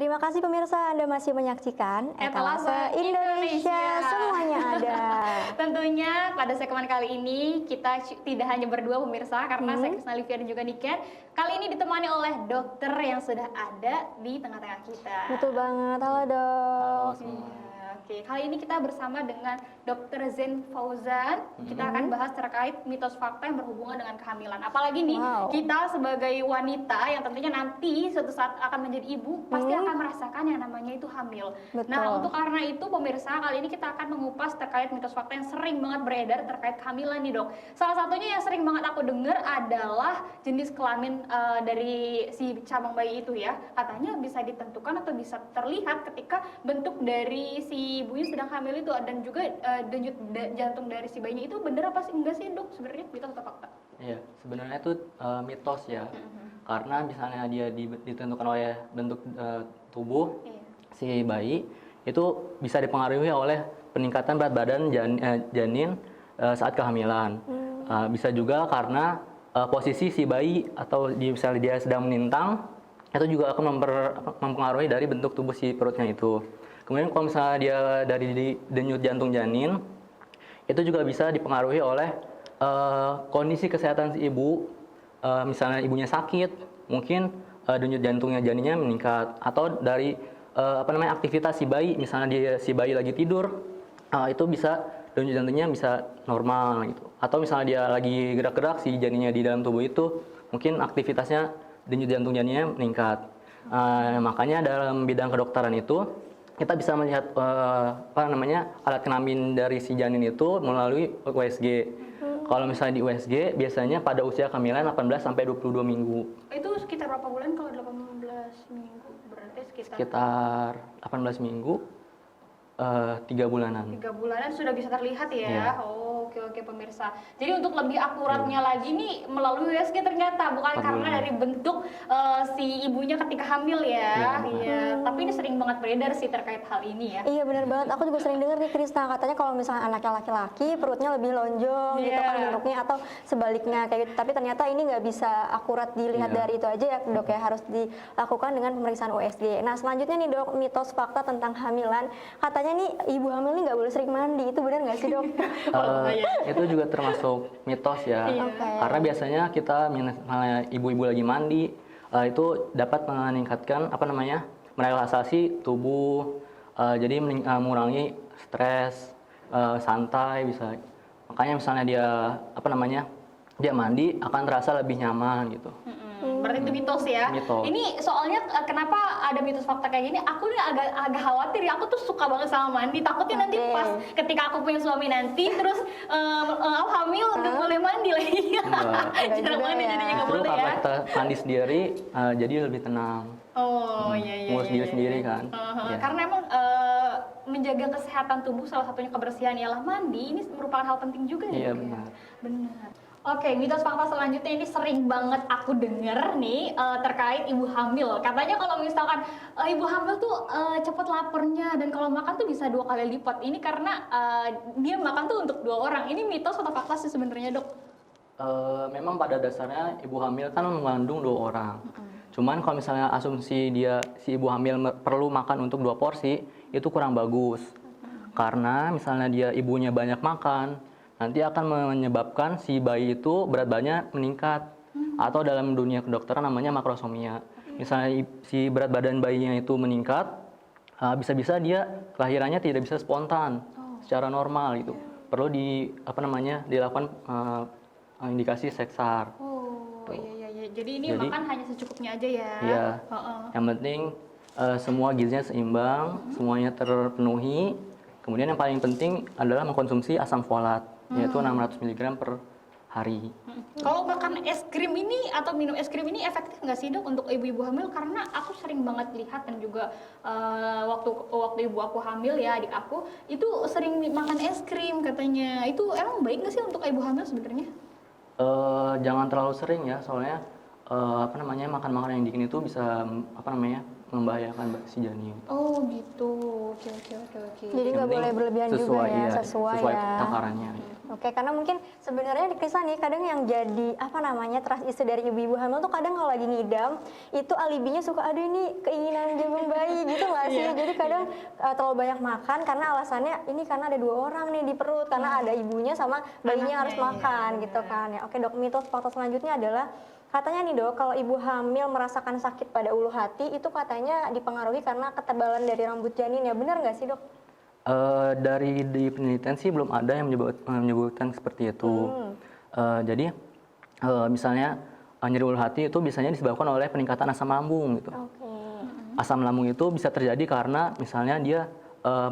Terima kasih pemirsa, Anda masih menyaksikan Etalase Indonesia, semuanya ada. Tentunya pada segmen kali ini kita tidak hanya berdua pemirsa, karena saya Krisna Livia dan juga Niken kali ini ditemani oleh dokter yang sudah ada di tengah-tengah kita. Betul banget, halo dok. Halo semua. Oke, kali ini kita bersama dengan Dr. Zen Fauzan. Kita akan bahas terkait mitos fakta yang berhubungan dengan kehamilan. Apalagi nih, kita sebagai wanita yang tentunya nanti suatu saat akan menjadi ibu, pasti akan merasakan yang namanya itu hamil. Betul. Nah, untuk karena itu pemirsa, kali ini kita akan mengupas terkait mitos fakta yang sering banget beredar terkait kehamilan nih dok. Salah satunya yang sering banget aku dengar adalah jenis kelamin dari si cabang bayi itu ya. Katanya bisa ditentukan atau bisa terlihat ketika bentuk dari si ibunya sedang hamil itu, dan juga denyut jantung dari si bayinya itu bener apa sih enggak sih dok, sebenarnya mitos atau fakta? Iya, sebenarnya itu mitos ya, karena misalnya dia ditentukan oleh bentuk tubuh si bayi, itu bisa dipengaruhi oleh peningkatan berat badan janin saat kehamilan. Bisa juga karena posisi si bayi atau misalnya dia sedang menintang, itu juga akan mempengaruhi dari bentuk tubuh si perutnya itu. Kemudian kalau misalnya dia dari denyut jantung janin, itu juga bisa dipengaruhi oleh kondisi kesehatan si ibu. Misalnya ibunya sakit, mungkin denyut jantungnya janinnya meningkat, atau dari aktivitas si bayi. Misalnya si bayi lagi tidur, itu bisa denyut jantungnya bisa normal gitu. Atau misalnya dia lagi gerak-gerak, si janinnya di dalam tubuh itu mungkin aktivitasnya denyut jantung janinnya meningkat. Makanya dalam bidang kedokteran itu kita bisa melihat alat kelamin dari si janin itu melalui USG. Kalau misalnya di USG biasanya pada usia kehamilan 18 sampai 22 minggu. Itu sekitar berapa bulan kalau 18 minggu? Berarti sekitar 18 minggu, 3 bulanan. 3 bulanan sudah bisa terlihat ya. Yeah. Oh, oke pemirsa. Jadi untuk lebih akuratnya lagi nih melalui USG ternyata, bukan karena dari bentuk si ibunya ketika hamil ya. Iya. Tapi ini sering banget beredar sih terkait hal ini ya. Iya benar banget, aku juga sering dengar nih Krisna, katanya kalau misalnya anaknya laki-laki perutnya lebih lonjong gitu kan bentuknya, atau sebaliknya kayak gitu. Tapi ternyata ini nggak bisa akurat dilihat dari itu aja ya dok ya, harus dilakukan dengan pemeriksaan USG. Nah selanjutnya nih dok, mitos fakta tentang hamilan. Katanya nih ibu hamil nih nggak boleh sering mandi, itu benar nggak sih dok? Itu juga termasuk mitos ya, karena biasanya kita misalnya ibu-ibu lagi mandi, itu dapat meningkatkan merelaksasi tubuh, jadi mengurangi stres, santai bisa. Makanya misalnya dia mandi akan terasa lebih nyaman gitu. Berarti itu mitos ya. Mitos. Ini soalnya kenapa ada mitos fakta kayak gini? Aku nih agak khawatir ya. Aku tuh suka banget sama mandi. Takutnya nanti pas ketika aku punya suami nanti, terus hamil nggak boleh mandi lagi. Jarang mandi jadinya nggak boleh ya. Karena kita mandi sendiri, jadi lebih tenang. Oh iya. Ngurus diri sendiri kan. Karena emang menjaga kesehatan tubuh, salah satunya kebersihan ialah mandi. Ini merupakan hal penting juga ya. Iya benar. Oke, mitos fakta selanjutnya ini sering banget aku denger nih terkait ibu hamil. Katanya kalau misalkan ibu hamil tuh cepet laparnya, dan kalau makan tuh bisa 2 kali lipat. Ini karena dia makan tuh untuk 2 orang. Ini mitos atau fakta sih sebenarnya dok? Memang pada dasarnya ibu hamil kan mengandung 2 orang. Cuman kalau misalnya asumsi si ibu hamil perlu makan untuk 2 porsi, itu kurang bagus. Karena misalnya dia ibunya banyak makan, nanti akan menyebabkan si bayi itu berat badannya meningkat, atau dalam dunia kedokteran namanya makrosomia. Misalnya si berat badan bayinya itu meningkat, bisa-bisa dia kelahirannya tidak bisa spontan secara normal gitu. Perlu dilakukan indikasi seksar. Iya. Jadi ini makan hanya secukupnya aja ya. Iya. Yang penting semua gizinya seimbang, semuanya terpenuhi. Kemudian yang paling penting adalah mengkonsumsi asam folat, yaitu 600 mg per hari. Kalau makan es krim ini atau minum es krim ini efektif nggak sih dok untuk ibu-ibu hamil? Karena aku sering banget lihat, dan juga waktu ibu aku hamil ya, adik aku itu sering makan es krim katanya. Itu emang baik nggak sih untuk ibu hamil sebenarnya? Jangan terlalu sering ya, soalnya makan makanan yang dingin itu bisa membahayakan si janin. Oh gitu. Oke. Jadi nggak boleh berlebihan juga ya, sesuai ya takarannya. Oke, karena mungkin sebenarnya di Krisna nih kadang yang jadi trust issue dari ibu-ibu hamil tuh kadang kalau lagi ngidam itu alibinya suka ada ini keinginan jabung bayi nggak sih? Jadi kadang terlalu banyak makan karena alasannya ini karena ada 2 orang nih di perut, karena ada ibunya sama bayinya yang harus makan gitu kan ya. Oke dok, mitos fakta selanjutnya adalah katanya nih dok, kalau ibu hamil merasakan sakit pada ulu hati itu katanya dipengaruhi karena ketebalan dari rambut janin ya, benar nggak sih dok? Dari di penelitian sih belum ada yang menyebutkan seperti itu. Jadi misalnya nyeri ulu hati itu biasanya disebabkan oleh peningkatan asam lambung gitu. Oke. Asam lambung itu bisa terjadi karena misalnya dia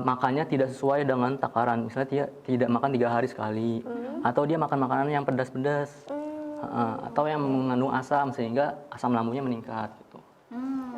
makannya tidak sesuai dengan takaran. Misalnya dia tidak makan 3 hari sekali, atau dia makan makanan yang pedas-pedas, atau yang mengandung asam sehingga asam lambungnya meningkat gitu.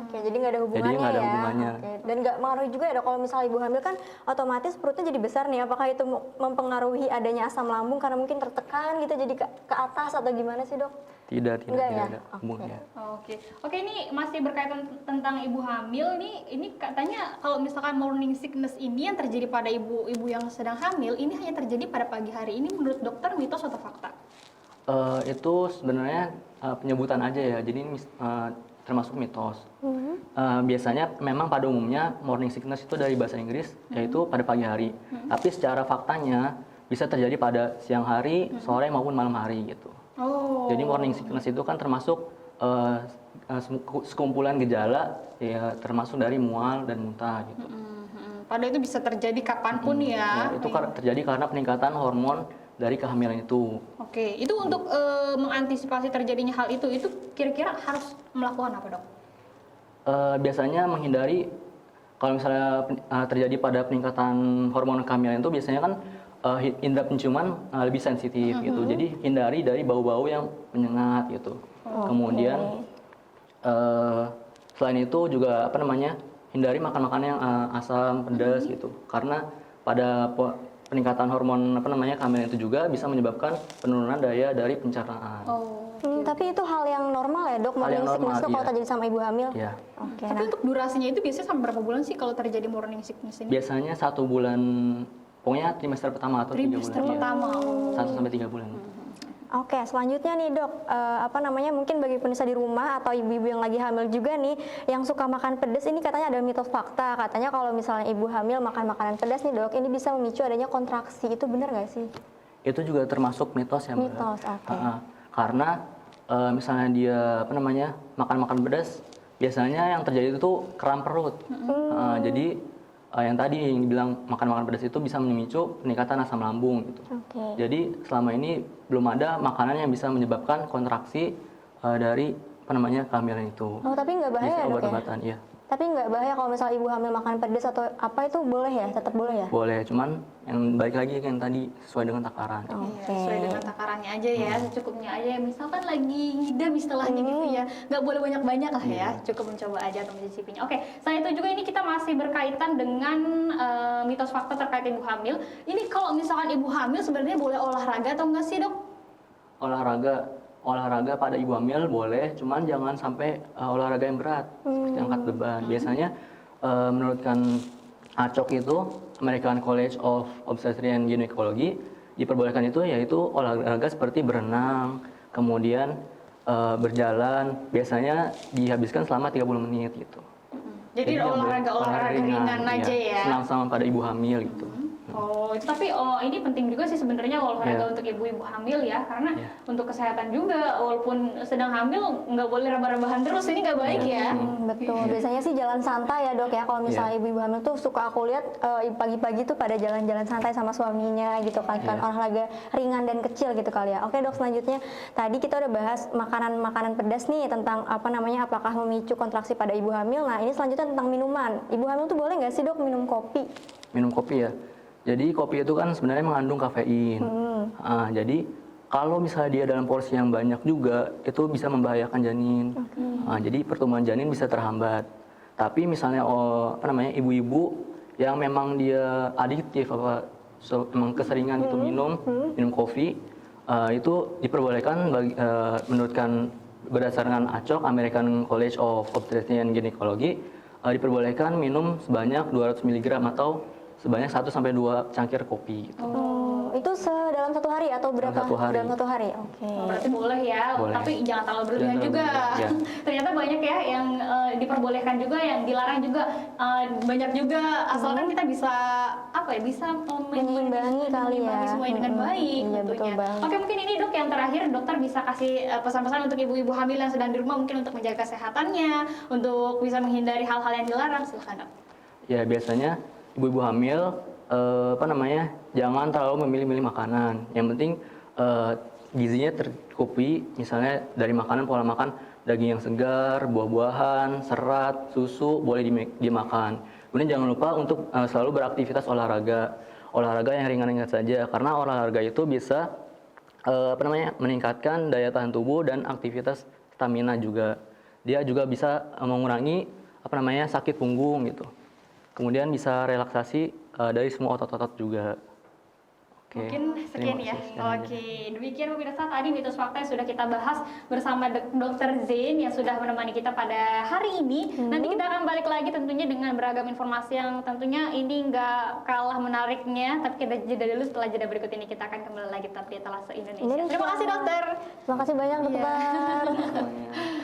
Oke, jadi nggak ada hubungannya Jadi nggak ada ya. hubungannya. Oke. Dan nggak mengaruhi juga ya dok, kalau misalnya ibu hamil kan otomatis perutnya jadi besar nih. Apakah itu mempengaruhi adanya asam lambung karena mungkin tertekan gitu jadi ke atas atau gimana sih dok? Tidak Enggak ya? ada hubungannya. Oke, ini masih berkaitan tentang ibu hamil nih. Ini katanya kalau misalkan morning sickness ini yang terjadi pada ibu-ibu yang sedang hamil, ini hanya terjadi pada pagi hari. Ini menurut dokter mitos atau fakta? Itu sebenarnya penyebutan aja ya. Jadi ini termasuk mitos. Biasanya memang pada umumnya morning sickness itu dari bahasa Inggris, yaitu pada pagi hari. Tapi secara faktanya bisa terjadi pada siang hari, sore maupun malam hari gitu. Jadi morning sickness itu kan termasuk sekumpulan gejala ya, termasuk dari mual dan muntah gitu. Padahal itu bisa terjadi kapanpun ya. Itu terjadi karena peningkatan hormon dari kehamilan itu. Oke, itu untuk mengantisipasi terjadinya hal itu kira-kira harus melakukan apa dok? Biasanya menghindari kalau misalnya terjadi pada peningkatan hormon kehamilan itu biasanya kan indera penciuman lebih sensitif gitu. Jadi hindari dari bau-bau yang menyengat gitu. Kemudian selain itu juga hindari makan-makan yang asam, pedas gitu. Karena pada peningkatan hormon kehamilan itu juga bisa menyebabkan penurunan daya dari pencernaan. Tapi itu hal yang normal ya dok, morning sickness itu kalau terjadi sama ibu hamil? Iya. Oke. Tapi untuk durasinya itu biasanya sampai berapa bulan sih kalau terjadi morning sickness ini? Biasanya 1 bulan, pokoknya trimester pertama atau 3 bulan. Trimester pertama. 1 sampai 3 bulan. Oke, selanjutnya nih dok, mungkin bagi pemirsa di rumah atau ibu-ibu yang lagi hamil juga nih, yang suka makan pedas, ini katanya ada mitos fakta, katanya kalau misalnya ibu hamil makan makanan pedas nih dok, ini bisa memicu adanya kontraksi, itu benar nggak sih? Itu juga termasuk mitos ya Mbak. Mitos, oke. Karena misalnya dia makan pedas, biasanya yang terjadi itu kram perut. Jadi yang tadi yang dibilang makan pedas itu bisa memicu peningkatan asam lambung gitu. Jadi selama ini belum ada makanan yang bisa menyebabkan kontraksi dari kehamilan itu. Tapi nggak bahaya ya dok ya? Obat-obatan, iya. Tapi nggak bahaya kalau misalnya ibu hamil makan pedas atau apa, itu boleh ya? Tetap boleh ya? Boleh, cuman yang balik lagi yang tadi sesuai dengan takaran. Sesuai dengan takarannya aja ya, secukupnya aja ya. Misalkan lagi ngidam istilahnya gitu ya, nggak boleh banyak-banyak lah ya, cukup mencoba aja atau mencicipinya. Oke, selain itu juga ini kita masih berkaitan dengan mitos fakta terkait ibu hamil. Ini kalau misalkan ibu hamil sebenarnya boleh olahraga atau enggak sih dok? Olahraga pada ibu hamil boleh, cuman jangan sampai olahraga yang berat seperti angkat beban. Biasanya menurutkan ACOG itu, American College of Obstetrician and Gynecology, diperbolehkan itu yaitu olahraga seperti berenang, kemudian berjalan, biasanya dihabiskan selama 30 menit gitu. Jadi olahraga ringan aja ya. Senang-senang pada ibu hamil gitu. Tapi ini penting juga sih sebenarnya olahraga untuk ibu-ibu hamil ya, karena untuk kesehatan juga, walaupun sedang hamil nggak boleh rebah-rebahan terus, ini nggak baik ya. Betul, biasanya sih jalan santai ya dok ya, kalau misalnya ibu-ibu hamil tuh suka aku lihat pagi-pagi tuh pada jalan-jalan santai sama suaminya gitu kan, olahraga ringan dan kecil gitu kali ya. Oke dok, selanjutnya tadi kita udah bahas makanan pedas nih, tentang apakah memicu kontraksi pada ibu hamil. Nah ini selanjutnya tentang minuman, ibu hamil tuh boleh nggak sih dok minum kopi? Minum kopi ya. Jadi kopi itu kan sebenarnya mengandung kafein. Jadi kalau misalnya dia dalam porsi yang banyak juga, itu bisa membahayakan janin. Jadi pertumbuhan janin bisa terhambat. Tapi misalnya ibu-ibu yang memang dia adiktif emang keseringan gitu minum kopi, itu diperbolehkan menurutkan berdasarkan ACOG, American College of Obstetrician and Gynecology, diperbolehkan minum sebanyak 200 mg atau sebanyak 1 sampai 2 cangkir kopi gitu. Itu dalam satu hari atau berapa? satu hari. Dalam satu hari. Oke. Oh, berarti boleh ya, Boleh. tapi jangan terlalu berlebihan Jangan juga. terlalu berlebihan, Ternyata banyak ya yang diperbolehkan juga, yang dilarang juga banyak juga. Asalkan kita bisa apa ya, bisa Menyimbangi kali ya. semuanya dengan baik Iya, betul tentunya. banget. Oke, mungkin ini Dok yang terakhir, dokter bisa kasih pesan-pesan untuk ibu-ibu hamil yang sedang di rumah, mungkin untuk menjaga kesehatannya, untuk bisa menghindari hal-hal yang dilarang. Silakan Dok. Ya biasanya ibu-ibu hamil jangan terlalu memilih-milih makanan. Yang penting gizinya tercukupi, misalnya dari makanan, pola makan daging yang segar, buah-buahan, serat, susu boleh dimakan. Kemudian jangan lupa untuk selalu beraktivitas olahraga yang ringan-ringan saja, karena olahraga itu bisa meningkatkan daya tahan tubuh dan aktivitas stamina juga. Dia juga bisa mengurangi sakit punggung gitu. Kemudian bisa relaksasi dari semua otot-otot juga. Oke, Mungkin sekian terima ya. kasih, sekian aja. Oke, demikian pemirsa tadi mitos fakta yang sudah kita bahas bersama Dr. Zain yang sudah menemani kita pada hari ini. Nanti kita akan balik lagi tentunya dengan beragam informasi yang tentunya ini nggak kalah menariknya. Tapi kita jeda dulu, setelah jeda berikut ini kita akan kembali lagi tetap di Etalase Indonesia. Terima kasih dokter. Terima kasih banyak dokter. Semuanya.